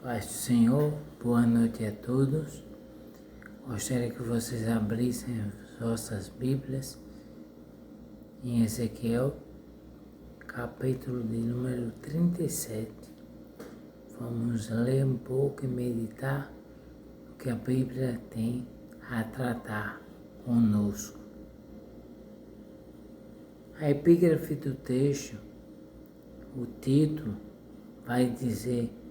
Paz do Senhor, boa noite a todos. Gostaria que vocês abrissem as vossas Bíblias em Ezequiel, capítulo de número 37. Vamos ler um pouco e meditar o que a Bíblia tem a tratar conosco. A epígrafe do texto, o título, vai dizer: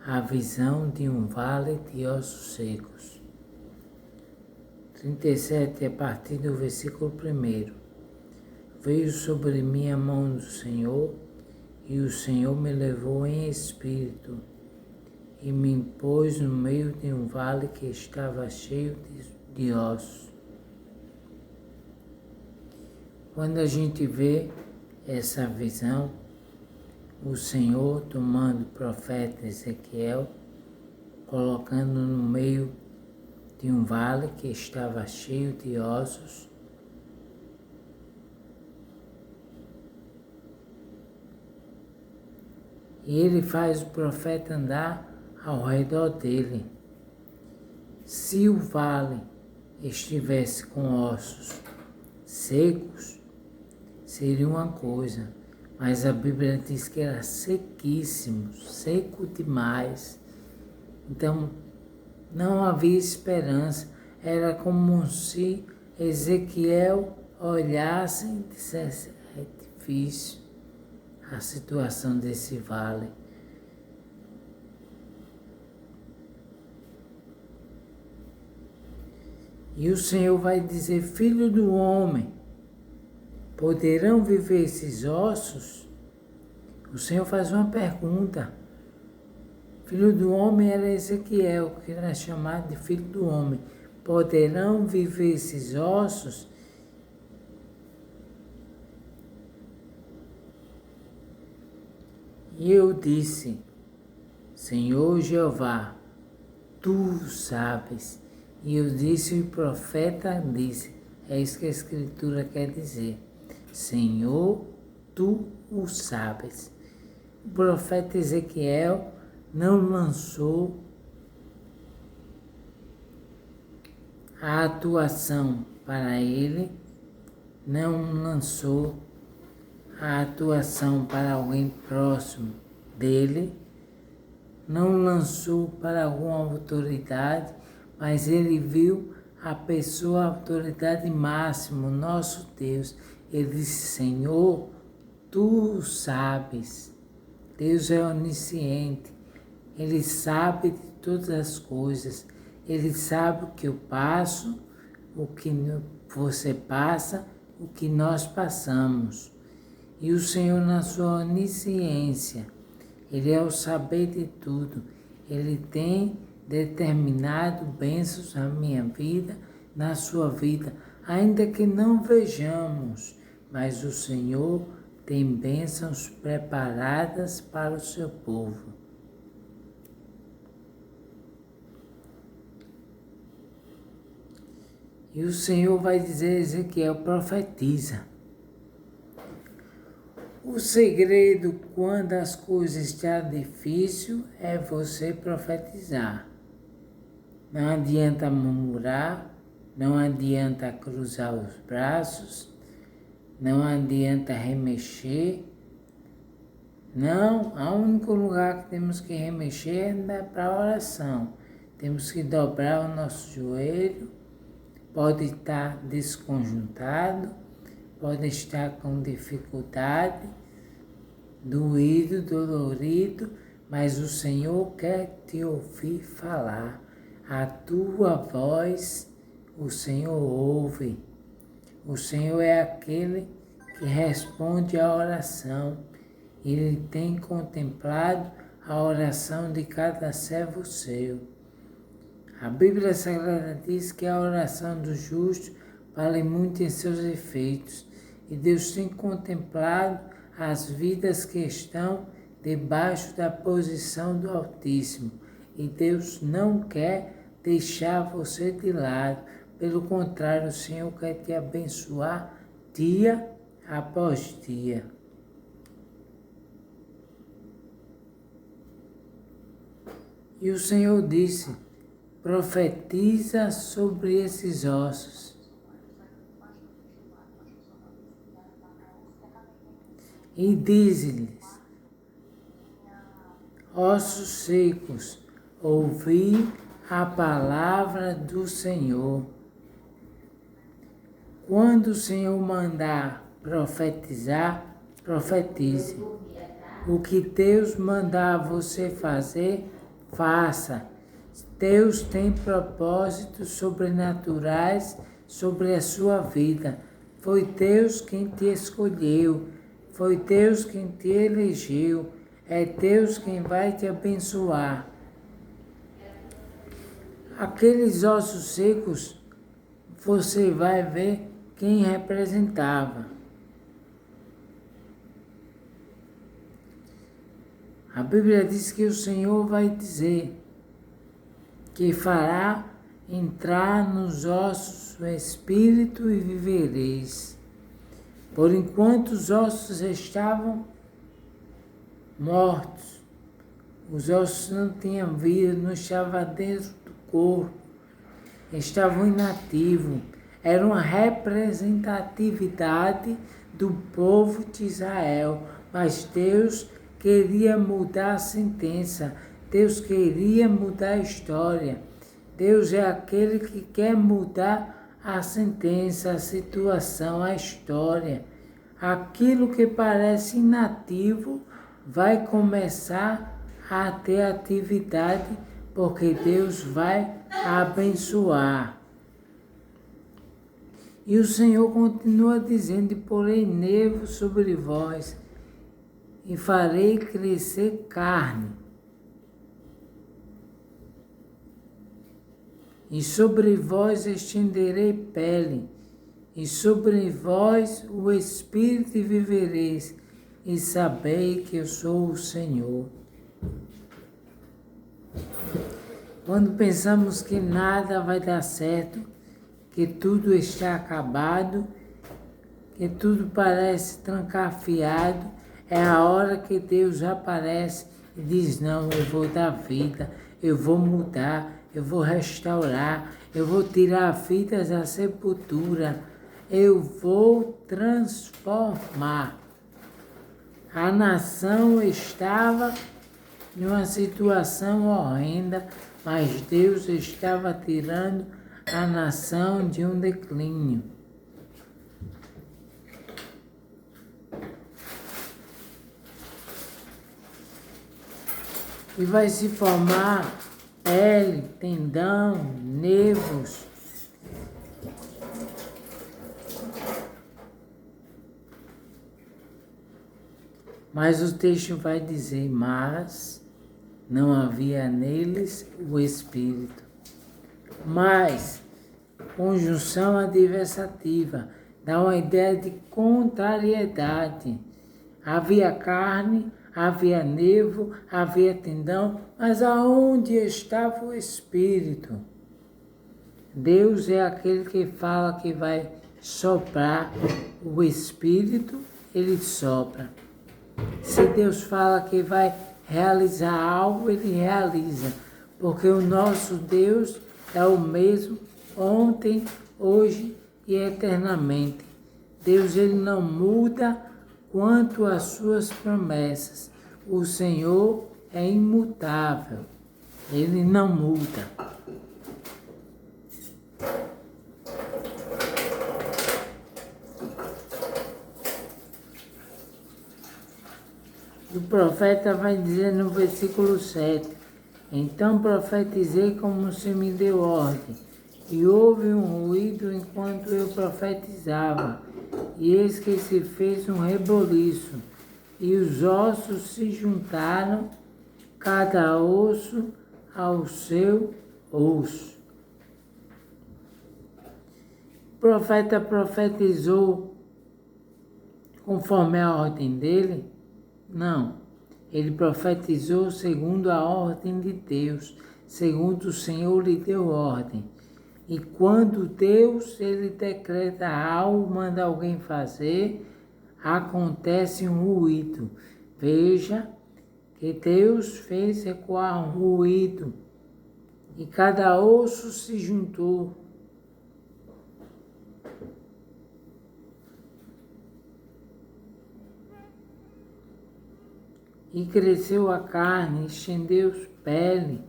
a visão de um vale de ossos secos. 37, a partir do versículo 1. Veio sobre mim a mão do Senhor, e o Senhor me levou em espírito, e me pôs no meio de um vale que estava cheio de ossos. Quando a gente vê essa visão, o Senhor tomando o profeta Ezequiel, colocando no meio de um vale que estava cheio de ossos, e ele faz o profeta andar ao redor dele. Se o vale estivesse com ossos secos, seria uma coisa, mas a Bíblia diz que era sequíssimo, seco demais. Então, não havia esperança. Era como se Ezequiel olhasse e dissesse: é difícil a situação desse vale. E o Senhor vai dizer: filho do homem, poderão viver esses ossos? O Senhor faz uma pergunta. Filho do homem era Ezequiel, que era chamado de filho do homem. Poderão viver esses ossos? E eu disse: Senhor Jeová, tu sabes. E eu disse, o profeta disse, é isso que a Escritura quer dizer: Senhor, tu o sabes. O profeta Ezequiel não lançou a atuação para ele, não lançou a atuação para alguém próximo dele, não lançou para alguma autoridade, mas ele viu a pessoa, a autoridade máxima, nosso Deus. Ele disse: Senhor, tu sabes. Deus é onisciente. Ele sabe de todas as coisas. Ele sabe o que eu passo, o que você passa, o que nós passamos. E o Senhor, na sua onisciência, Ele é o saber de tudo. Ele tem determinado bênçãos na minha vida, na sua vida, ainda que não vejamos, mas o Senhor tem bênçãos preparadas para o seu povo. E o Senhor vai dizer a Ezequiel: profetiza. O segredo, quando as coisas estão difíceis, é você profetizar. Não adianta murmurar, não adianta cruzar os braços, não adianta remexer. Não, o único lugar que temos que remexer é para a oração. Temos que dobrar o nosso joelho. Pode estar desconjuntado, pode estar com dificuldade, doído, dolorido, mas o Senhor quer te ouvir falar. A tua voz o Senhor ouve. O Senhor é aquele que responde à oração. Ele tem contemplado a oração de cada servo seu. A Bíblia Sagrada diz que a oração do justo vale muito em seus efeitos. E Deus tem contemplado as vidas que estão debaixo da posição do Altíssimo. E Deus não quer deixar você de lado. Pelo contrário, o Senhor quer te abençoar dia após dia. E o Senhor disse: profetiza sobre esses ossos. E diz-lhes: ossos secos, ouvi a palavra do Senhor. Quando o Senhor mandar profetizar, profetize. O que Deus mandar você fazer, faça. Deus tem propósitos sobrenaturais sobre a sua vida. Foi Deus quem te escolheu. Foi Deus quem te elegeu. É Deus quem vai te abençoar. Aqueles ossos secos, você vai ver quem representava. A Bíblia diz que o Senhor vai dizer que fará entrar nos ossos o Espírito e vivereis. Por enquanto os ossos estavam mortos, os ossos não tinham vida, não estavam dentro do corpo, estavam inativos. Era uma representatividade do povo de Israel, mas Deus queria mudar a sentença, Deus queria mudar a história. Deus é aquele que quer mudar a sentença, a situação, a história. Aquilo que parece inativo vai começar a ter atividade, porque Deus vai abençoar. E o Senhor continua dizendo: e porei nevo sobre vós, e farei crescer carne, e sobre vós estenderei pele, e sobre vós o Espírito, e vivereis, e sabei que eu sou o Senhor. Quando pensamos que nada vai dar certo, que tudo está acabado, que tudo parece trancafiado, é a hora que Deus aparece e diz: não, eu vou dar vida, eu vou mudar, eu vou restaurar, eu vou tirar vidas da sepultura, eu vou transformar. A nação estava em uma situação horrenda, mas Deus estava tirando a nação de um declínio. E vai se formar pele, tendão, nervos. Mas o texto vai dizer: mas não havia neles o Espírito. Mas, conjunção adversativa, dá uma ideia de contrariedade. Havia carne, havia nervo, havia tendão, mas aonde estava o Espírito? Deus é aquele que fala que vai soprar o Espírito, ele sopra. Se Deus fala que vai realizar algo, ele realiza, porque o nosso Deus é o mesmo ontem, hoje e eternamente. Deus, ele não muda quanto às suas promessas. O Senhor é imutável, ele não muda. O profeta vai dizer no versículo 7, então profetizei como se me deu ordem, e houve um ruído enquanto eu profetizava, e eis que se fez um reboliço, e os ossos se juntaram, cada osso ao seu osso. O profeta profetizou conforme a ordem dele? Não, ele profetizou segundo a ordem de Deus, segundo o Senhor lhe deu ordem. E quando Deus, ele decreta algo, manda alguém fazer, acontece um ruído. Veja que Deus fez ecoar um ruído e cada osso se juntou. E cresceu a carne, estendeu-se pele,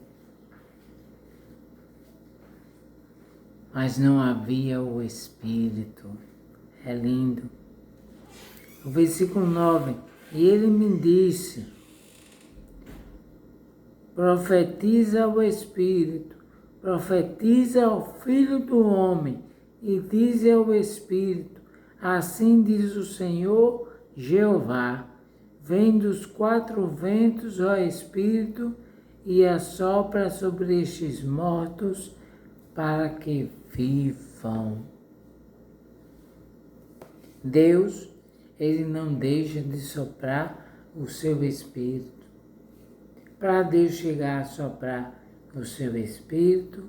mas não havia o Espírito. É lindo. O versículo 9, e ele me disse, profetiza o Espírito, profetiza ao Filho do Homem, e diz ao Espírito, assim diz o Senhor Jeová, vem dos quatro ventos, ó Espírito, e assopra sobre estes mortos, para que vivam. Deus, Ele não deixa de soprar o seu Espírito. Para Deus chegar a soprar o seu Espírito,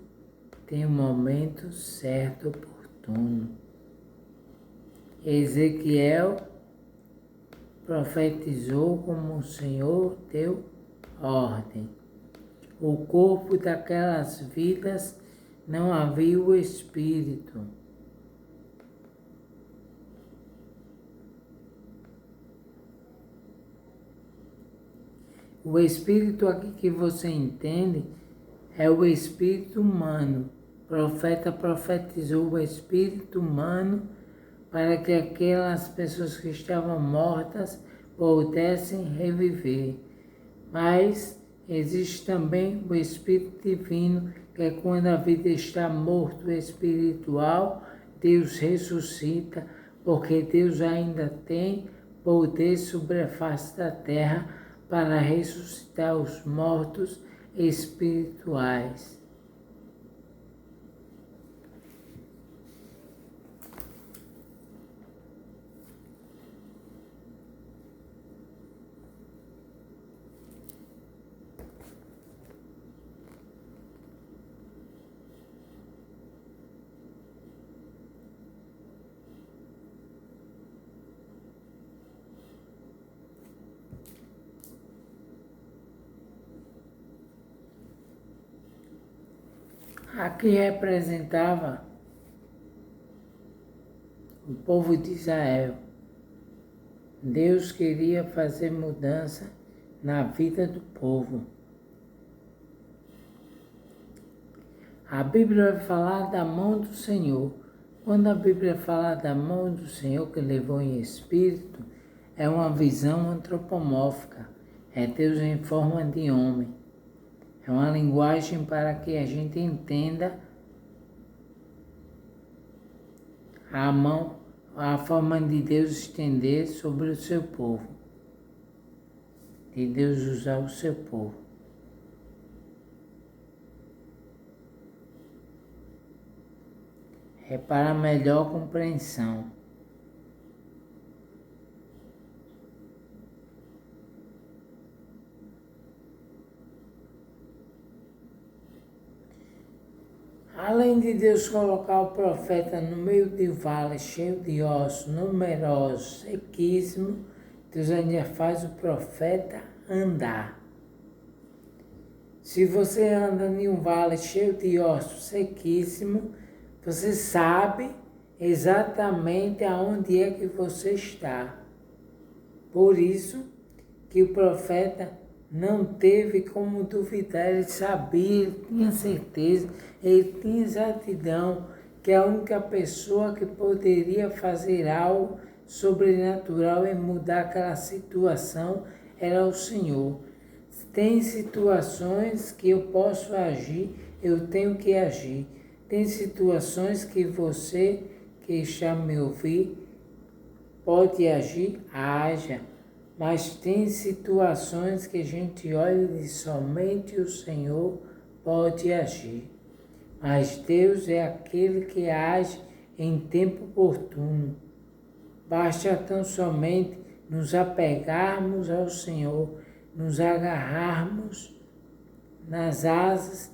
tem um momento certo, oportuno. Ezequiel profetizou como o Senhor deu ordem. O corpo daquelas vidas não havia o Espírito. O Espírito aqui que você entende é o Espírito humano. O profeta profetizou o Espírito humano para que aquelas pessoas que estavam mortas pudessem reviver. Mas existe também o Espírito Divino, que é quando a vida está morta espiritual, Deus ressuscita, porque Deus ainda tem poder sobre a face da terra para ressuscitar os mortos espirituais. Aqui representava o povo de Israel. Deus queria fazer mudança na vida do povo. A Bíblia vai falar da mão do Senhor. Quando a Bíblia fala da mão do Senhor que levou em espírito, é uma visão antropomórfica. É Deus em forma de homem. É uma linguagem para que a gente entenda a mão, a forma de Deus estender sobre o seu povo. De Deus usar o seu povo. É para melhor compreensão. Além de Deus colocar o profeta no meio de vale cheio de ossos, numerosos, sequíssimos, Deus ainda faz o profeta andar. Se você anda em um vale cheio de ossos sequíssimos, você sabe exatamente aonde é que você está. Por isso que o profeta não teve como duvidar, ele sabia, ele tinha certeza, ele tinha exatidão que a única pessoa que poderia fazer algo sobrenatural e mudar aquela situação era o Senhor. Tem situações que eu posso agir, eu tenho que agir. Tem situações que você que está me ouvindo pode agir, haja. Mas tem situações que a gente olha e diz, somente o Senhor pode agir. Mas Deus é aquele que age em tempo oportuno. Basta tão somente nos apegarmos ao Senhor, nos agarrarmos nas asas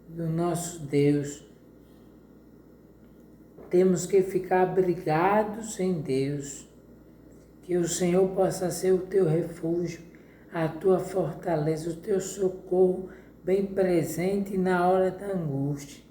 do nosso Deus. Temos que ficar abrigados em Deus. Que o Senhor possa ser o teu refúgio, a tua fortaleza, o teu socorro bem presente na hora da angústia.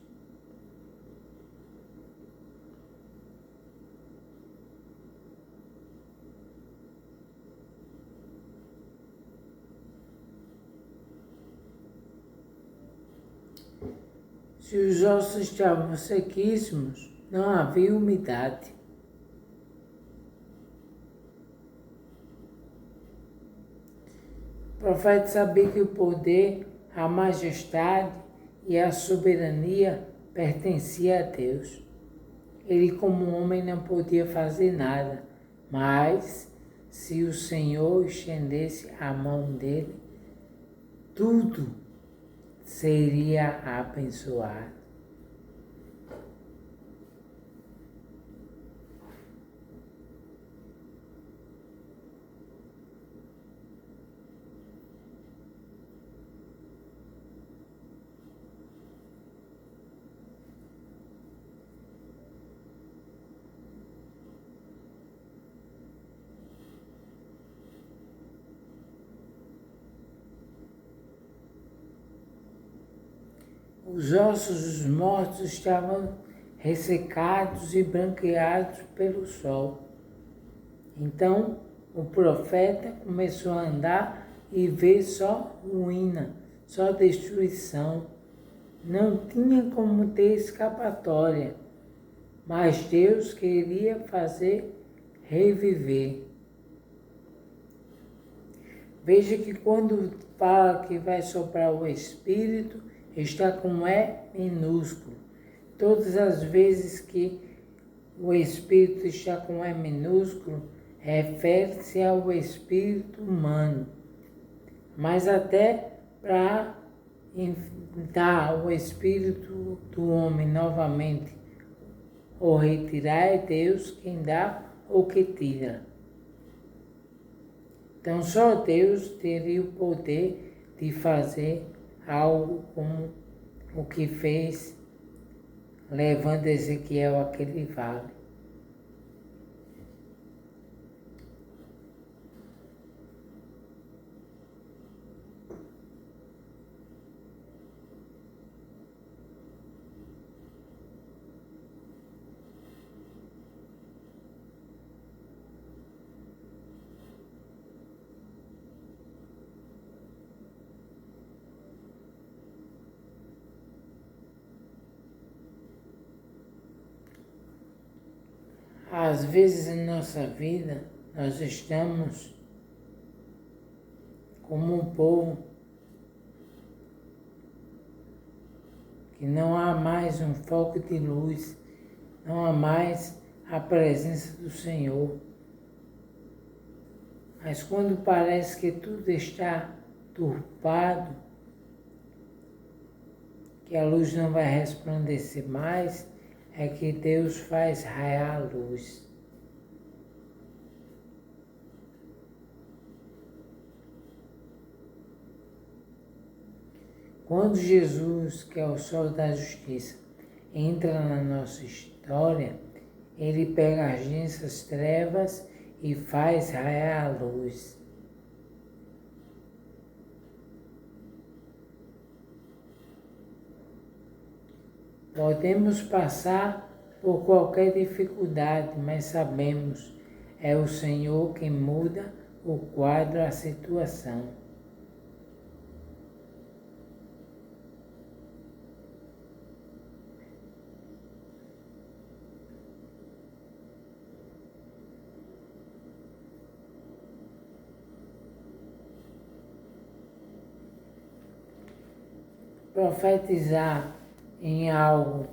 Se os ossos estavam sequíssimos, não havia umidade. O profeta sabia que o poder, a majestade e a soberania pertencia a Deus. Ele, como homem, não podia fazer nada, mas se o Senhor estendesse a mão dele, tudo seria abençoado. Os ossos dos mortos estavam ressecados e branqueados pelo sol. Então o profeta começou a andar e ver só ruína, só destruição. Não tinha como ter escapatória, mas Deus queria fazer reviver. Veja que quando fala que vai soprar o Espírito, está com E minúsculo. Todas as vezes que o Espírito está com E minúsculo, refere-se ao Espírito humano. Mas até para dar o Espírito do homem novamente, ou retirar, é Deus quem dá ou que tira. Então só Deus teria o poder de fazer algo como o que fez, levando Ezequiel àquele vale. Às vezes em nossa vida nós estamos como um povo que não há mais um foco de luz, não há mais a presença do Senhor. Mas quando parece que tudo está turvado, que a luz não vai resplandecer mais, é que Deus faz raiar a luz. Quando Jesus, que é o sol da justiça, entra na nossa história, ele pega as densas trevas e faz raiar a luz. Podemos passar por qualquer dificuldade, mas sabemos, é o Senhor quem muda o quadro, a situação. Profetizar em algo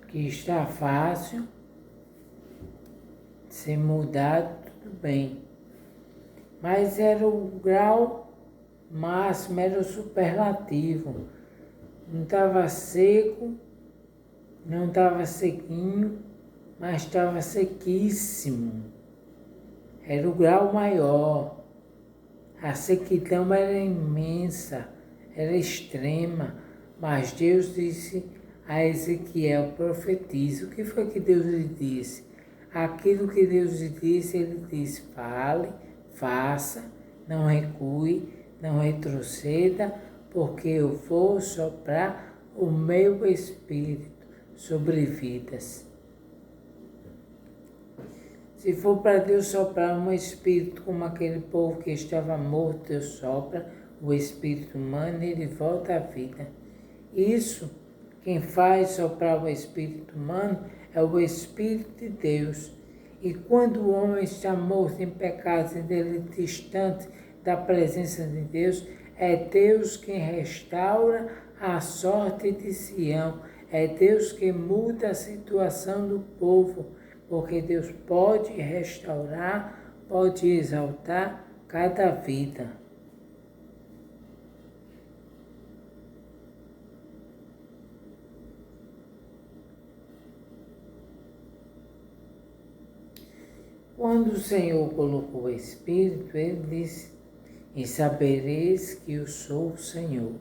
que está fácil, ser mudado, tudo bem. Mas era o grau máximo, era o superlativo. Não estava seco, não estava sequinho, mas estava sequíssimo. Era o grau maior. A sequidão era imensa, era extrema, mas Deus disse a Ezequiel, profetiza. O que foi que Deus lhe disse? Aquilo que Deus lhe disse, ele disse, fale, faça, não recue, não retroceda, porque eu vou soprar o meu Espírito sobre vidas. Se for para Deus soprar um Espírito como aquele povo que estava morto, Deus sopra o Espírito humano e ele volta à vida. Isso, quem faz soprar o Espírito humano é o Espírito de Deus. E quando o homem está morto em pecados e dele distante da presença de Deus, é Deus quem restaura a sorte de Sião. É Deus que muda a situação do povo, porque Deus pode restaurar, pode exaltar cada vida. Quando o Senhor colocou o Espírito, ele disse: e sabereis que eu sou o Senhor.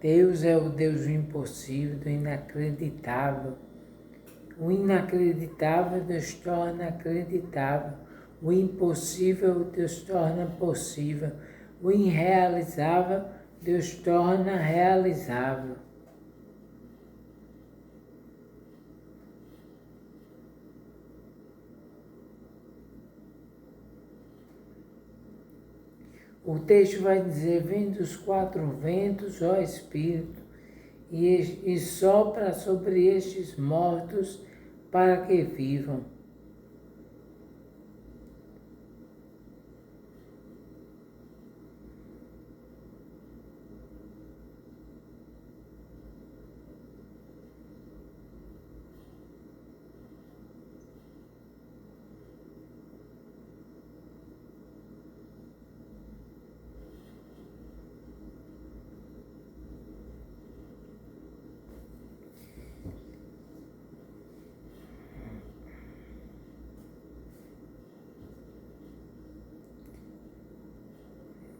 Deus é o Deus do impossível, do inacreditável. O inacreditável Deus torna acreditável. O impossível Deus torna possível. O irrealizável Deus torna realizável. O texto vai dizer: vem dos quatro ventos, ó Espírito, e sopra sobre estes mortos para que vivam.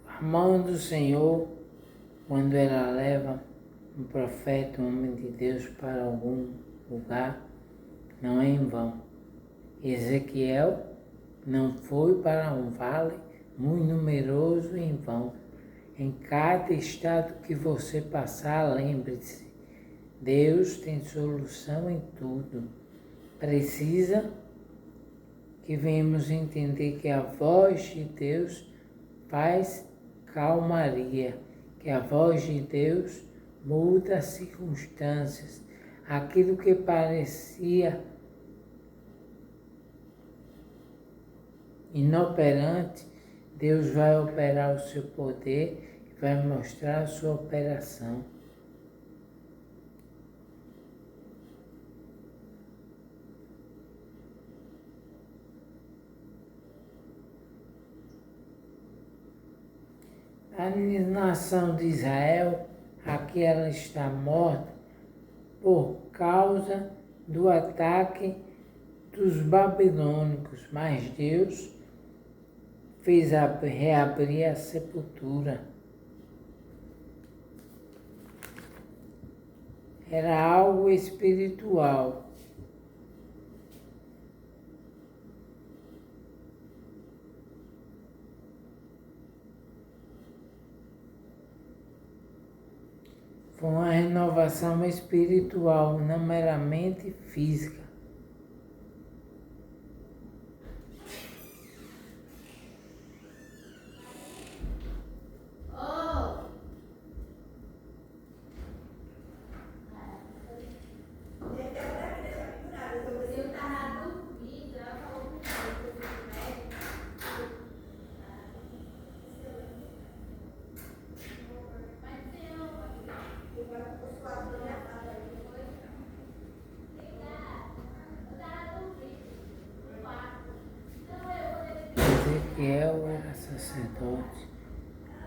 A mão do Senhor, quando ela leva um profeta, um homem de Deus para algum lugar, não é em vão. Ezequiel não foi para um vale muito numeroso em vão. Em cada estado que você passar, lembre-se, Deus tem solução em tudo. Precisa que venhamos entender que a voz de Deus faz calmaria, que a voz de Deus muda as circunstâncias. Aquilo que parecia inoperante, Deus vai operar o seu poder e vai mostrar a sua operação. A nação de Israel, aqui ela está morta por causa do ataque dos babilônicos, mas Deus fez reabrir a sepultura. Era algo espiritual. Foi uma renovação espiritual, não meramente física. Ezequiel era sacerdote,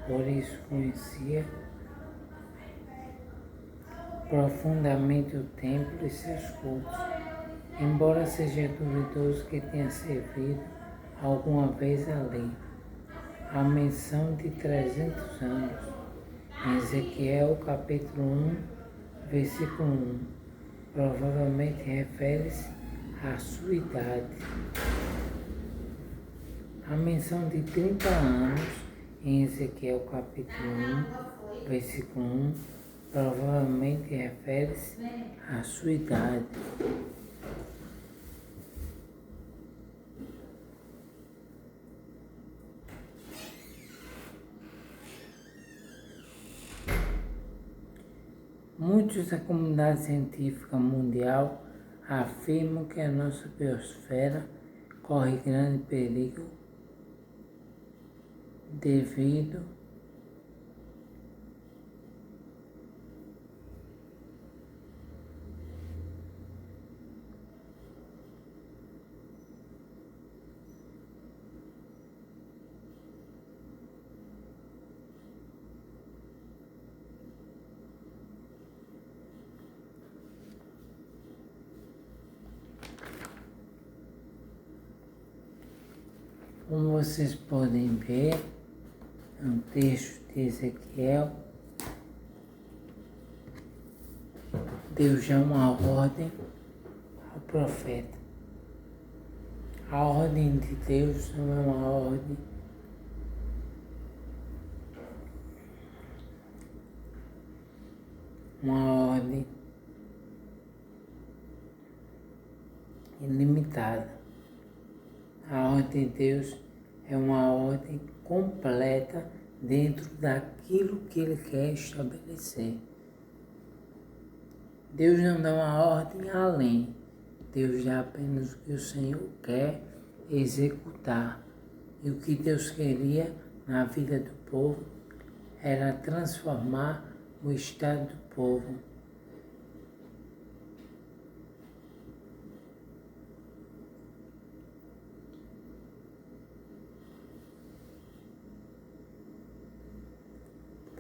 por isso conhecia profundamente o templo e seus cultos, embora seja duvidoso que tenha servido alguma vez ali. A menção de 300 anos, em Ezequiel capítulo 1, versículo 1, provavelmente refere-se a sua idade. A menção de 30 anos em Ezequiel capítulo 1, versículo 1, provavelmente refere-se à sua idade. Muitos da comunidade científica mundial afirmam que a nossa biosfera corre grande perigo devido como vocês podem ver, é um texto de Ezequiel. Deus dá uma ordem ao profeta. A ordem de Deus não é uma ordem ilimitada. A ordem de Deus é uma ordem completa dentro daquilo que Ele quer estabelecer. Deus não dá uma ordem além. Deus dá apenas o que o Senhor quer executar. E o que Deus queria na vida do povo era transformar o estado do povo.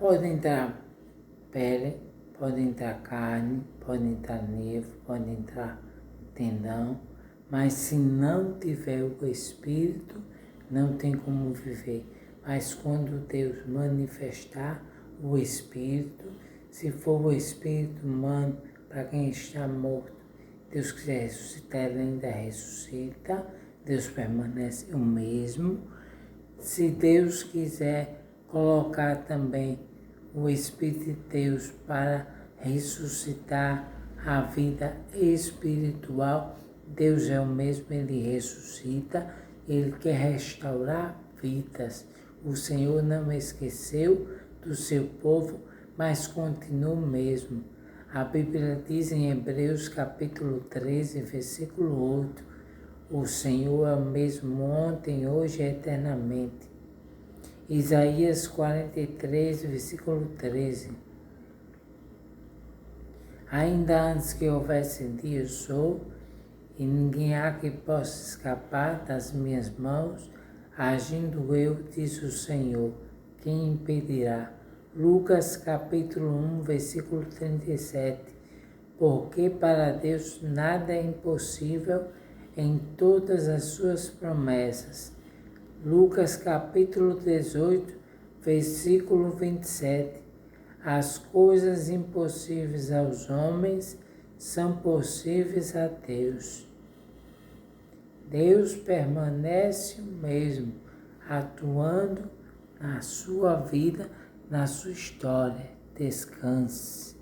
Pode entrar pele, pode entrar carne, pode entrar nervo, pode entrar tendão, mas se não tiver o Espírito, não tem como viver. Mas quando Deus manifestar o Espírito, se for o Espírito humano, para quem está morto, Deus quiser ressuscitar, Ele ainda ressuscita, Deus permanece o mesmo. Se Deus quiser colocar também o Espírito de Deus para ressuscitar a vida espiritual, Deus é o mesmo, Ele ressuscita, Ele quer restaurar vidas. O Senhor não esqueceu do seu povo, mas continua o mesmo. A Bíblia diz em Hebreus capítulo 13, versículo 8, o Senhor é o mesmo ontem, hoje e eternamente. Isaías 43, versículo 13. Ainda antes que houvesse dia, eu sou, e ninguém há que possa escapar das minhas mãos, agindo eu, diz o Senhor, quem impedirá? Lucas capítulo 1, versículo 37. Porque para Deus nada é impossível em todas as suas promessas. Lucas capítulo 18, versículo 27. As coisas impossíveis aos homens são possíveis a Deus. Deus permanece o mesmo, atuando na sua vida, na sua história. Descanse.